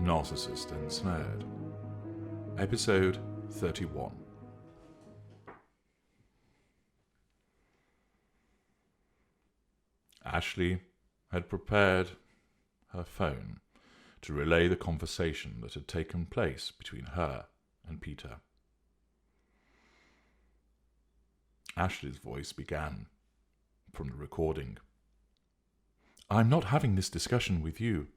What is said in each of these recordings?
Narcissist Ensnared, Episode 31. Ashleigh had prepared her phone to relay the conversation that had taken place between her and Peter. Ashleigh's voice began from the recording. "I'm not having this discussion with you."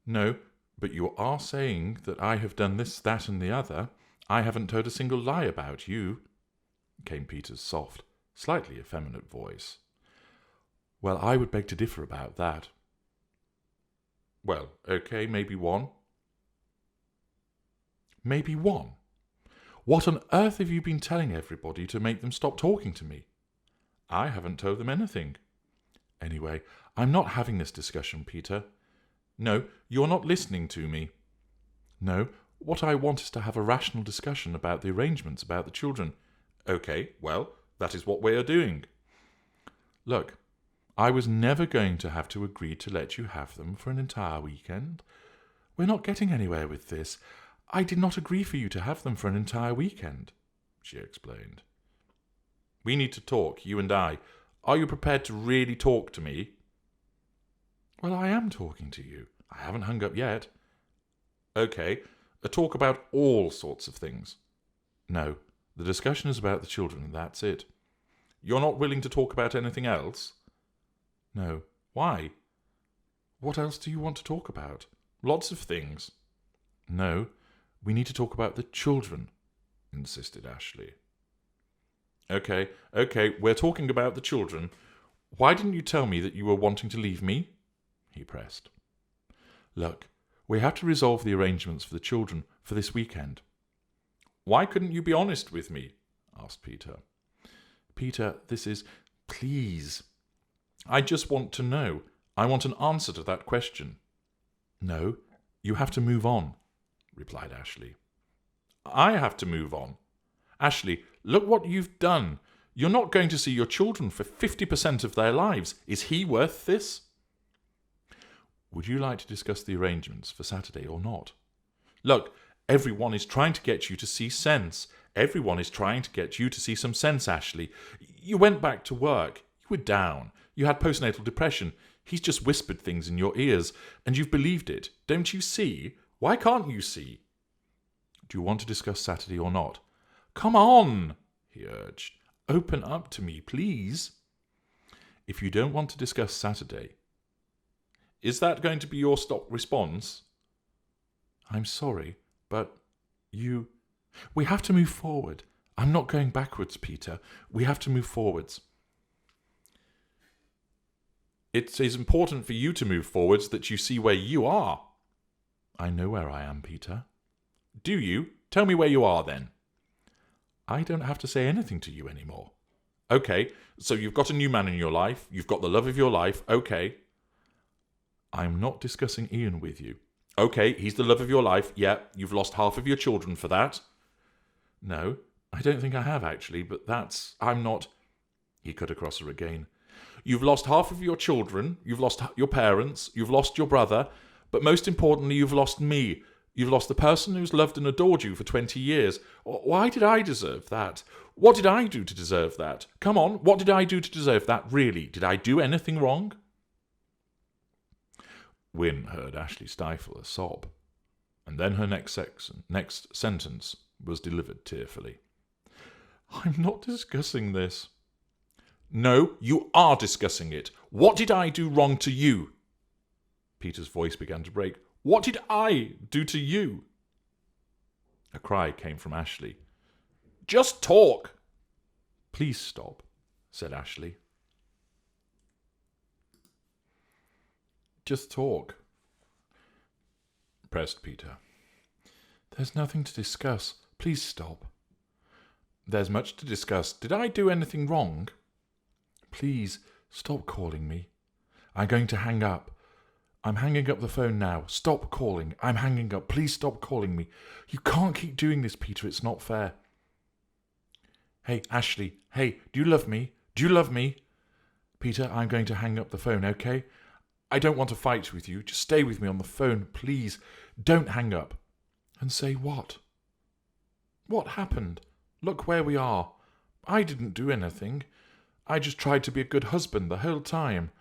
"No, but you are saying that I have done this, that, and the other. I haven't told a single lie about you," came Peter's soft, slightly effeminate voice. "Well, I would beg to differ about that." "Well, okay, maybe one." "Maybe one? What on earth have you been telling everybody to make them stop talking to me?" "I haven't told them anything." "Anyway, I'm not having this discussion, Peter." "No, you're not listening to me." "No, what I want is to have a rational discussion about the arrangements about the children." "Okay, well, that is what we are doing." "Look, I was never going to have to agree to let you have them for an entire weekend. We're not getting anywhere with this. I did not agree for you to have them for an entire weekend," she explained. "We need to talk, you and I. Are you prepared to really talk to me?" "Well, I am talking to you. I haven't hung up yet." "Okay, a talk about all sorts of things." "No, the discussion is about the children, and that's it." "You're not willing to talk about anything else?" "No. Why? What else do you want to talk about?" "Lots of things." "No, we need to talk about the children," insisted Ashleigh. Okay, we're talking about the children. Why didn't you tell me that you were wanting to leave me?" he pressed. "Look, we have to resolve the arrangements for the children for this weekend." "Why couldn't you be honest with me?" asked Peter. "Peter, this is... Please." "I just want to know. I want an answer to that question." "No, you have to move on," replied Ashleigh. "I have to move on? Ashleigh, look what you've done. You're not going to see your children for 50% of their lives. Is he worth this?" "Would you like to discuss the arrangements for Saturday or not?" "Look, everyone is trying to get you to see sense. Everyone is trying to get you to see some sense, Ashleigh. You went back to work. You were down. You had postnatal depression. He's just whispered things in your ears, and you've believed it. Don't you see? Why can't you see?" "Do you want to discuss Saturday or not?" "Come on," he urged. "Open up to me, please." "If you don't want to discuss Saturday..." "Is that going to be your stock response?" "I'm sorry, but we have to move forward. I'm not going backwards, Peter. We have to move forwards." "It is important for you to move forwards that you see where you are." "I know where I am, Peter." "Do you? Tell me where you are, then." "I don't have to say anything to you anymore." "Okay, so you've got a new man in your life. You've got the love of your life. Okay." "I'm not discussing Ian with you." "Okay, he's the love of your life. Yeah, you've lost half of your children for that." "No, I don't think I have, actually, but I'm not..." He cut across her again. "You've lost half of your children, you've lost your parents, you've lost your brother, but most importantly, you've lost me. You've lost the person who's loved and adored you for 20 years. Why did I deserve that? What did I do to deserve that? Come on, what did I do to deserve that, really? Did I do anything wrong?" Wynne heard Ashleigh stifle a sob, and then her next sentence was delivered tearfully. "I'm not discussing this." "No, you are discussing it. What did I do wrong to you?" Peter's voice began to break. "What did I do to you?" A cry came from Ashleigh. "Just talk." "Please stop," said Ashleigh. "Just talk," pressed Peter. "There's nothing to discuss. Please stop." "There's much to discuss. Did I do anything wrong?" "Please, stop calling me. I'm going to hang up. I'm hanging up the phone now. Stop calling. I'm hanging up. Please stop calling me. You can't keep doing this, Peter. It's not fair." "Hey, Ashleigh. Hey, do you love me? Do you love me?" "Peter, I'm going to hang up the phone, okay? I don't want to fight with you. Just stay with me on the phone, please. Don't hang up." "And say what?" "What happened? Look where we are. I didn't do anything. I just tried to be a good husband the whole time.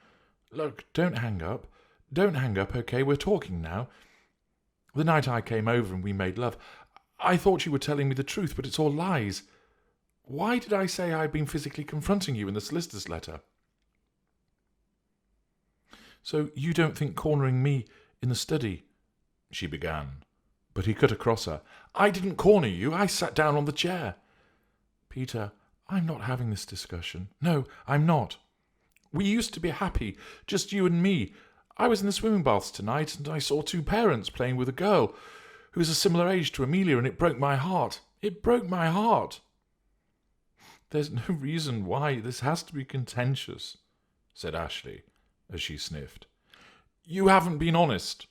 Look, don't hang up. Don't hang up, okay? We're talking now. The night I came over and we made love, I thought you were telling me the truth, but it's all lies. Why did I say I'd been physically confronting you in the solicitor's letter?" "So you don't think cornering me in the study," she began, but he cut across her. "I didn't corner you. I sat down on the chair." "Peter, I'm not having this discussion. No, I'm not. We used to be happy, just you and me. I was in the swimming baths tonight, and I saw two parents playing with a girl who was a similar age to Amelia, and it broke my heart. It broke my heart." "There's no reason why this has to be contentious," said Ashleigh, as she sniffed. "You haven't been honest."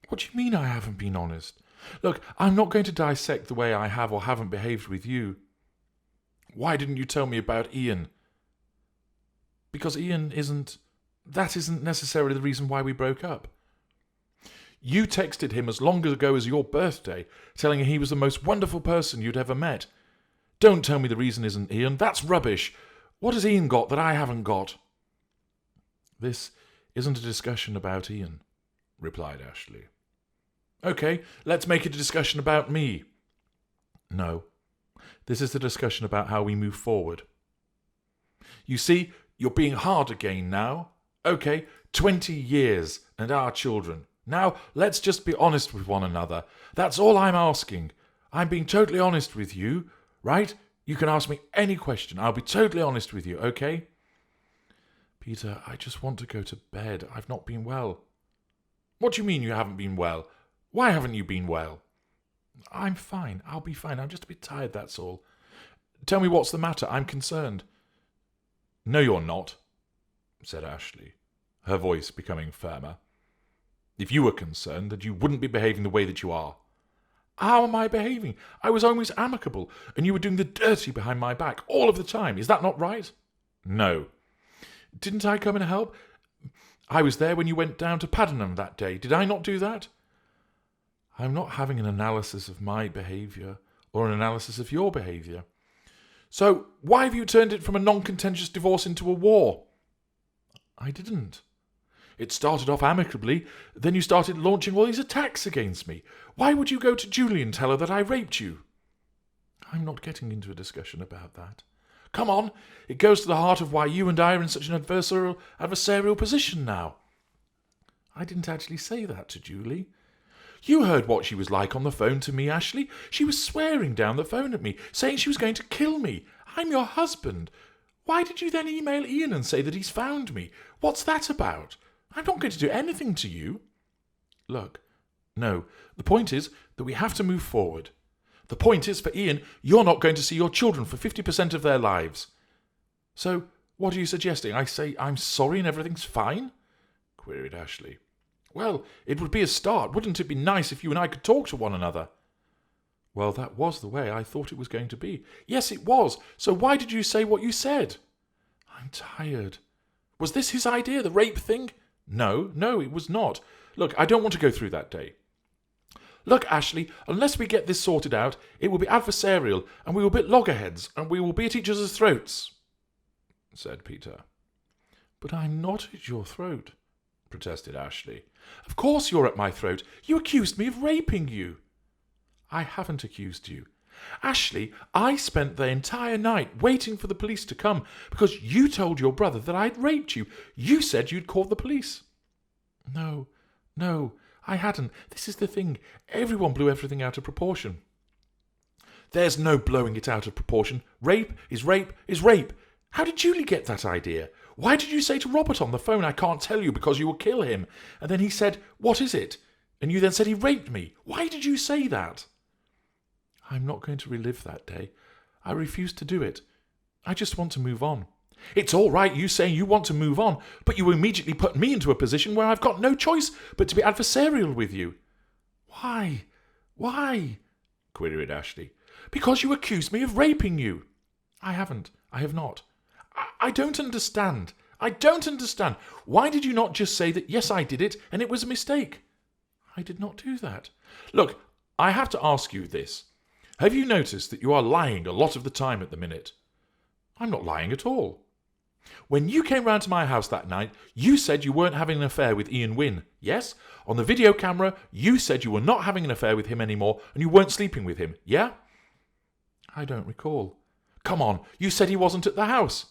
"What do you mean I haven't been honest? Look, I'm not going to dissect the way I have or haven't behaved with you." "Why didn't you tell me about Ian?" "Because Ian isn't necessarily the reason why we broke up." "You texted him as long ago as your birthday, telling him he was the most wonderful person you'd ever met. Don't tell me the reason isn't Ian. That's rubbish. What has Ian got that I haven't got?" "This isn't a discussion about Ian," replied Ashleigh. "Okay, let's make it a discussion about me." "No. This is the discussion about how we move forward." "You see, you're being hard again now. Okay, 20 years and our children. Now, let's just be honest with one another. That's all I'm asking. I'm being totally honest with you, right? You can ask me any question. I'll be totally honest with you, okay?" "Peter, I just want to go to bed. I've not been well." "What do you mean you haven't been well? Why haven't you been well?" "I'm fine. I'll be fine. I'm just a bit tired, that's all." "Tell me what's the matter. I'm concerned." "No, you're not," said Ashleigh, her voice becoming firmer. "If you were concerned, then you wouldn't be behaving the way that you are." "How am I behaving? I was always amicable, and you were doing the dirty behind my back all of the time. Is that not right?" "No." "Didn't I come and help? I was there when you went down to Paddingham that day. Did I not do that?" "I'm not having an analysis of my behaviour or an analysis of your behaviour." "So why have you turned it from a non-contentious divorce into a war?" "I didn't. It started off amicably, then you started launching all these attacks against me. Why would you go to Julie and tell her that I raped you?" "I'm not getting into a discussion about that." "Come on, it goes to the heart of why you and I are in such an adversarial position now." "I didn't actually say that to Julie." "You heard what she was like on the phone to me, Ashleigh. She was swearing down the phone at me, saying she was going to kill me. I'm your husband. Why did you then email Ian and say that he's found me? What's that about? I'm not going to do anything to you." "Look, no, the point is that we have to move forward. The point is, for Ian, you're not going to see your children for 50% of their lives." "So, what are you suggesting? I say I'm sorry and everything's fine?" queried Ashleigh. "Well, it would be a start. Wouldn't it be nice if you and I could talk to one another?" "Well, that was the way I thought it was going to be." "Yes, it was. So why did you say what you said?" "I'm tired." "Was this his idea, the rape thing?" No, it was not. Look, I don't want to go through that day." "Look, Ashleigh, unless we get this sorted out, it will be adversarial, and we will be at loggerheads, and we will be at each other's throats," said Peter. "But I'm not at your throat," protested Ashleigh. "Of course you're at my throat. You accused me of raping you." "I haven't accused you. Ashleigh, I spent the entire night waiting for the police to come because you told your brother that I'd raped you. You said you'd call the police." No, I hadn't. This is the thing. Everyone blew everything out of proportion." "There's no blowing it out of proportion. Rape is rape is rape. How did Julie get that idea? Why did you say to Robert on the phone, 'I can't tell you because you will kill him'? And then he said, 'What is it?' And you then said he raped me. Why did you say that?" "I'm not going to relive that day. I refuse to do it. I just want to move on." "It's all right you saying you want to move on, but you immediately put me into a position where I've got no choice but to be adversarial with you." Why? queried Ashleigh. "Because you accused me of raping you." "I haven't. I have not." I don't understand. I don't understand. Why did you not just say that, yes, I did it, and it was a mistake? I did not do that. Look, I have to ask you this. Have you noticed that you are lying a lot of the time at the minute? I'm not lying at all. When you came round to my house that night, you said you weren't having an affair with Ian Wynne. Yes? On the video camera, you said you were not having an affair with him anymore and you weren't sleeping with him. Yeah? I don't recall. Come on, you said he wasn't at the house.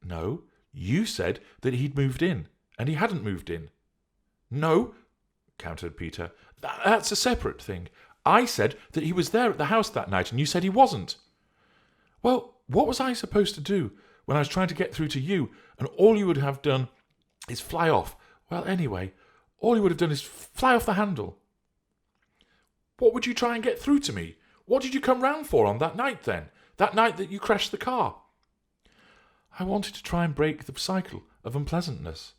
No, you said that he'd moved in and he hadn't moved in. No, countered Peter. That's a separate thing. I said that he was there at the house that night and you said he wasn't. Well, what was I supposed to do when I was trying to get through to you and all you would have done is fly off? Well, anyway, all you would have done is fly off the handle. What would you try and get through to me? What did you come round for on that night then? That night that you crashed the car? I wanted to try and break the cycle of unpleasantness.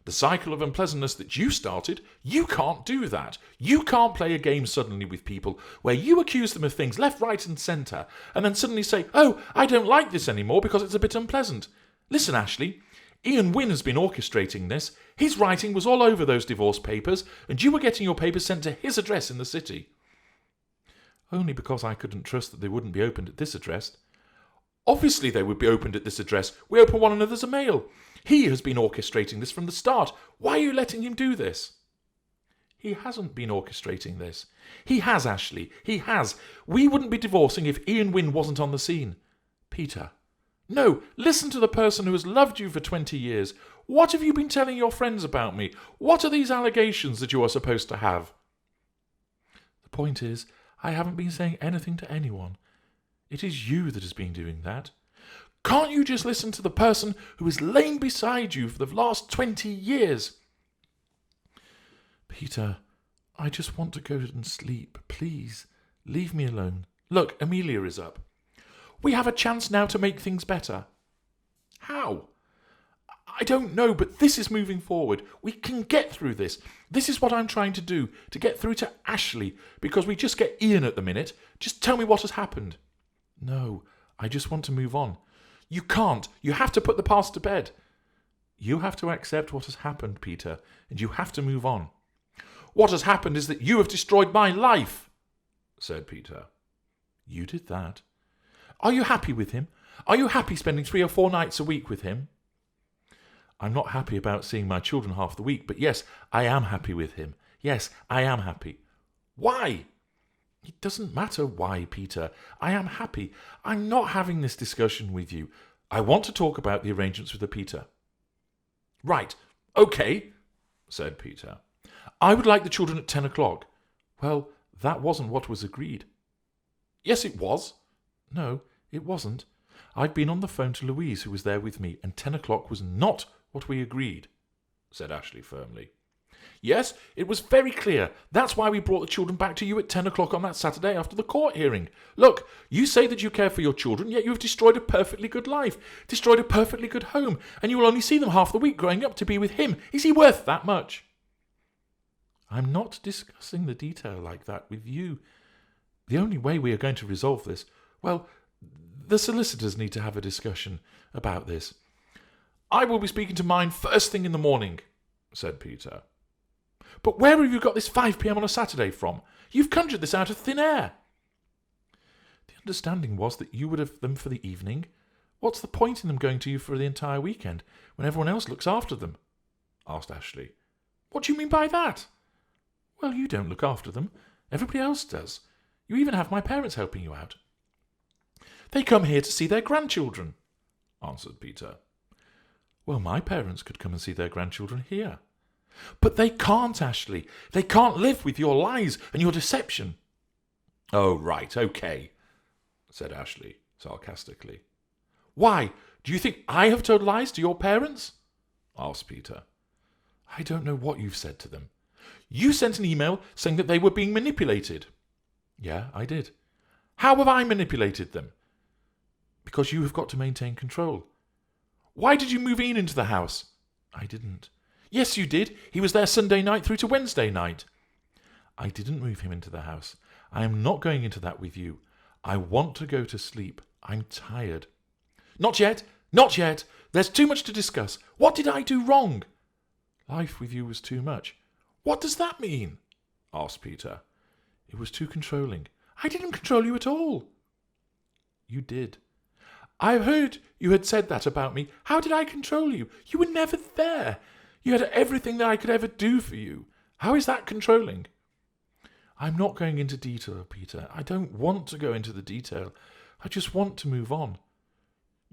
The cycle of unpleasantness that you started, you can't do that. You can't play a game suddenly with people where you accuse them of things left, right and centre and then suddenly say, oh, I don't like this anymore because it's a bit unpleasant. Listen, Ashleigh, Ian Wynne has been orchestrating this. His writing was all over those divorce papers and you were getting your papers sent to his address in the city. Only because I couldn't trust that they wouldn't be opened at this address. Obviously they would be opened at this address. We open one another's mail. He has been orchestrating this from the start. Why are you letting him do this? He hasn't been orchestrating this. He has, Ashleigh. He has. We wouldn't be divorcing if Ian Wynne wasn't on the scene. Peter. No, listen to the person who has loved you for 20 years. What have you been telling your friends about me? What are these allegations that you are supposed to have? The point is, I haven't been saying anything to anyone. It is you that has been doing that. Can't you just listen to the person who has lain beside you for the last 20 years? Peter, I just want to go and sleep. Please, leave me alone. Look, Amelia is up. We have a chance now to make things better. How? I don't know, but this is moving forward. We can get through this. This is what I'm trying to do, to get through to Ashleigh, because we just get Ian at the minute. Just tell me what has happened. No, I just want to move on. You can't. You have to put the past to bed. You have to accept what has happened, Peter, and you have to move on. What has happened is that you have destroyed my life, said Peter. You did that. Are you happy with him? Are you happy spending 3 or 4 nights a week with him? I'm not happy about seeing my children half the week, but yes, I am happy with him. Yes, I am happy. Why? It doesn't matter why, Peter. I am happy. I'm not having this discussion with you. I want to talk about the arrangements with the Peter. Right, okay, said Peter. I would like the children at 10 o'clock. Well, that wasn't what was agreed. Yes, it was. No, it wasn't. I've been on the phone to Louise, who was there with me, and 10 o'clock was not what we agreed, said Ashleigh firmly. Yes, it was very clear. That's why we brought the children back to you at 10 o'clock on that Saturday after the court hearing. Look, you say that you care for your children, yet you have destroyed a perfectly good life, destroyed a perfectly good home, and you will only see them half the week growing up to be with him. Is he worth that much? I'm not discussing the detail like that with you. The only way we are going to resolve this, well, the solicitors need to have a discussion about this. I will be speaking to mine first thing in the morning, said Peter. But where have you got this 5 p.m. on a Saturday from? You've conjured this out of thin air. The understanding was that you would have them for the evening. What's the point in them going to you for the entire weekend when everyone else looks after them? Asked Ashleigh. What do you mean by that? Well, you don't look after them. Everybody else does. You even have my parents helping you out. They come here to see their grandchildren, answered Peter. Well, my parents could come and see their grandchildren here. But they can't, Ashleigh. They can't live with your lies and your deception. Oh, right, okay, said Ashleigh sarcastically. Why? Do you think I have told lies to your parents? Asked Peter. I don't know what you've said to them. You sent an email saying that they were being manipulated. Yeah, I did. How have I manipulated them? Because you have got to maintain control. Why did you move Ian into the house? I didn't. Yes, you did. He was there Sunday night through to Wednesday night. I didn't move him into the house. I am not going into that with you. I want to go to sleep. I'm tired. Not yet. Not yet. There's too much to discuss. What did I do wrong? Life with you was too much. What does that mean? Asked Peter. It was too controlling. I didn't control you at all. You did. I heard you had said that about me. How did I control you? You were never there. You had everything that I could ever do for you. How is that controlling? I'm not going into detail, Peter. I don't want to go into the detail. I just want to move on.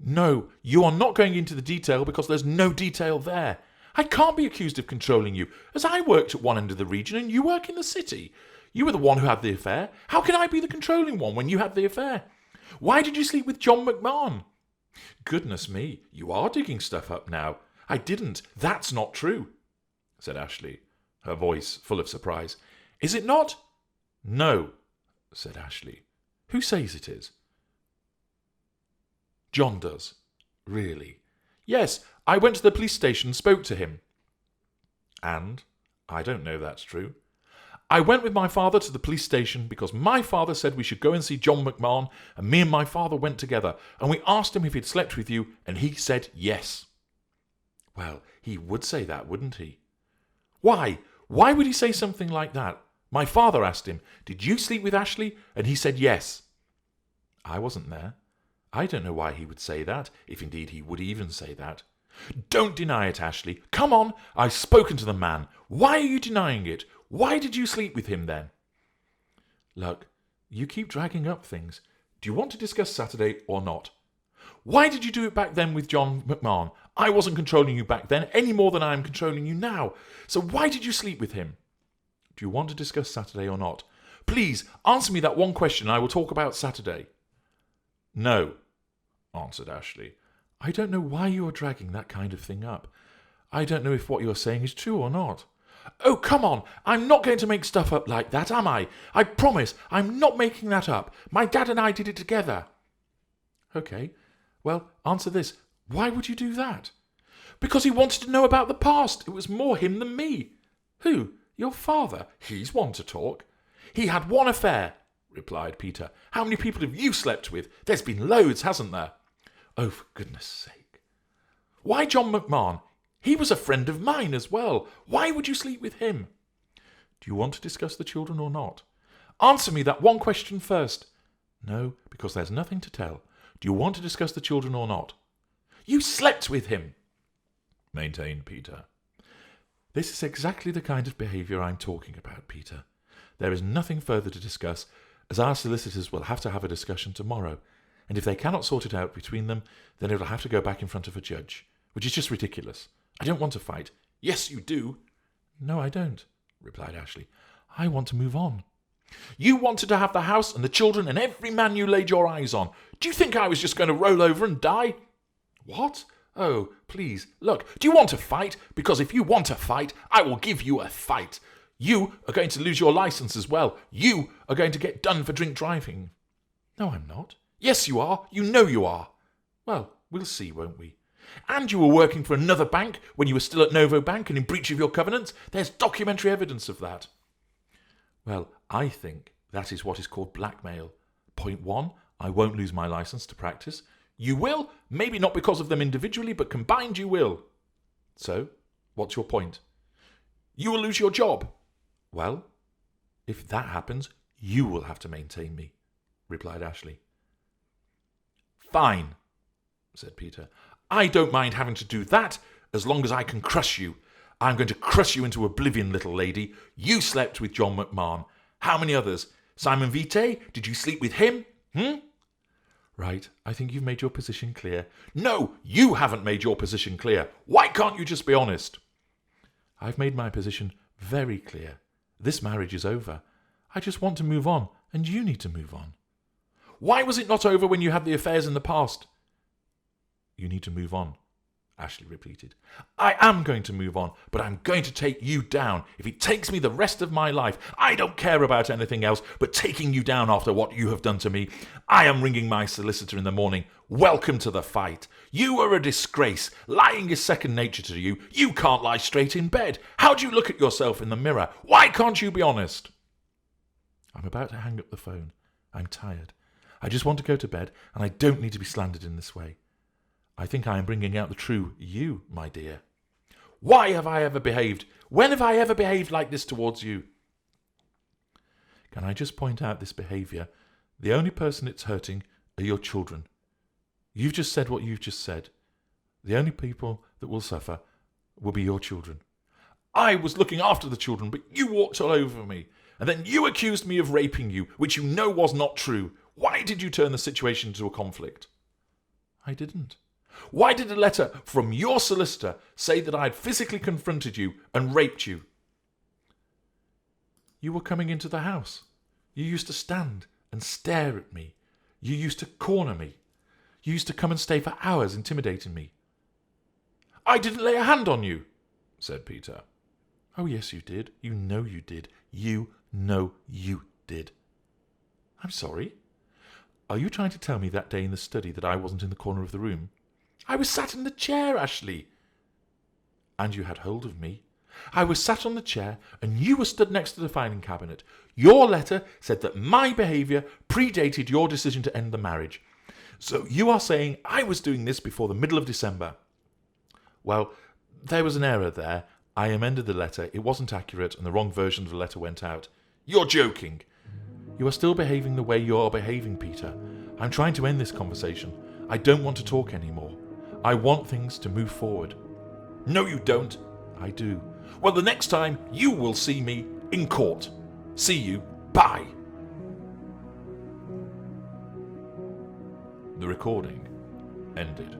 No, you are not going into the detail because there's no detail there. I can't be accused of controlling you, as I worked at one end of the region and you work in the city. You were the one who had the affair. How can I be the controlling one when you had the affair? Why did you sleep with John McMahon? Goodness me, you are digging stuff up now. I didn't. That's not true, said Ashleigh, her voice full of surprise. Is it not? No, said Ashleigh. Who says it is? John does. Really? Yes, I went to the police station and spoke to him. And? I don't know that's true. I went with my father to the police station because my father said we should go and see John McMahon, and me and my father went together, and we asked him if he'd slept with you, and he said yes. Well, he would say that, wouldn't he? Why? Why would he say something like that? My father asked him, did you sleep with Ashleigh? And he said yes. I wasn't there. I don't know why he would say that, if indeed he would even say that. Don't deny it, Ashleigh. Come on, I've spoken to the man. Why are you denying it? Why did you sleep with him then? Look, you keep dragging up things. Do you want to discuss Saturday or not? Why did you do it back then with John McMahon? I wasn't controlling you back then any more than I am controlling you now. So why did you sleep with him? Do you want to discuss Saturday or not? Please, answer me that one question and I will talk about Saturday. No, answered Ashleigh. I don't know why you are dragging that kind of thing up. I don't know if what you are saying is true or not. Oh, come on, I'm not going to make stuff up like that, am I? I promise, I'm not making that up. My dad and I did it together. Okay, well, answer this. Why would you do that? Because he wanted to know about the past. It was more him than me. Who? Your father? He's one to talk. He had one affair, replied Peter. How many people have you slept with? There's been loads, hasn't there? Oh, for goodness sake. Why John McMahon? He was a friend of mine as well. Why would you sleep with him? Do you want to discuss the children or not? Answer me that one question first. No, because there's nothing to tell. Do you want to discuss the children or not? You slept with him, maintained Peter. This is exactly the kind of behaviour I'm talking about, Peter. There is nothing further to discuss, as our solicitors will have to have a discussion tomorrow, and if they cannot sort it out between them, then it will have to go back in front of a judge, which is just ridiculous. I don't want to fight. Yes, you do. No, I don't, replied Ashleigh. I want to move on. You wanted to have the house and the children and every man you laid your eyes on. Do you think I was just going to roll over and die? What? Oh, please, look, do you want to fight? Because if you want to fight, I will give you a fight. You are going to lose your licence as well. You are going to get done for drink driving. No, I'm not. Yes, you are. You know you are. Well, we'll see, won't we? And you were working for another bank when you were still at Novo Bank and in breach of your covenants. There's documentary evidence of that. Well, I think that is what is called blackmail. Point one, I won't lose my licence to practice. You will, maybe not because of them individually, but combined you will. So, what's your point? You will lose your job. Well, if that happens, you will have to maintain me, replied Ashleigh. Fine, said Peter. I don't mind having to do that as long as I can crush you. I'm going to crush you into oblivion, little lady. You slept with John McMahon. How many others? Simon Vitae? Did you sleep with him? Right, I think you've made your position clear. No, you haven't made your position clear. Why can't you just be honest? I've made my position very clear. This marriage is over. I just want to move on, and you need to move on. Why was it not over when you had the affairs in the past? You need to move on, Ashleigh repeated. I am going to move on, but I'm going to take you down. If it takes me the rest of my life, I don't care about anything else but taking you down after what you have done to me. I am ringing my solicitor in the morning. Welcome to the fight. You are a disgrace. Lying is second nature to you. You can't lie straight in bed. How do you look at yourself in the mirror? Why can't you be honest? I'm about to hang up the phone. I'm tired. I just want to go to bed, and I don't need to be slandered in this way. I think I am bringing out the true you, my dear. Why have I ever behaved? When have I ever behaved like this towards you? Can I just point out this behaviour? The only person it's hurting are your children. You've just said what you've just said. The only people that will suffer will be your children. I was looking after the children, but you walked all over me. And then you accused me of raping you, which you know was not true. Why did you turn the situation into a conflict? I didn't. Why did a letter from your solicitor say that I had physically confronted you and raped you? You were coming into the house. You used to stand and stare at me. You used to corner me. You used to come and stay for hours intimidating me. I didn't lay a hand on you, said Peter. Oh, yes, you did. You know you did. You know you did. I'm sorry. Are you trying to tell me that day in the study that I wasn't in the corner of the room? I was sat in the chair, Ashleigh. And you had hold of me. I was sat on the chair and you were stood next to the filing cabinet. Your letter said that my behaviour predated your decision to end the marriage. So you are saying I was doing this before the middle of December. Well, there was an error there. I amended the letter. It wasn't accurate and the wrong version of the letter went out. You're joking. You are still behaving the way you are behaving, Peter. I'm trying to end this conversation. I don't want to talk anymore. I want things to move forward. No, you don't. I do. Well, the next time you will see me in court. See you. Bye. The recording ended.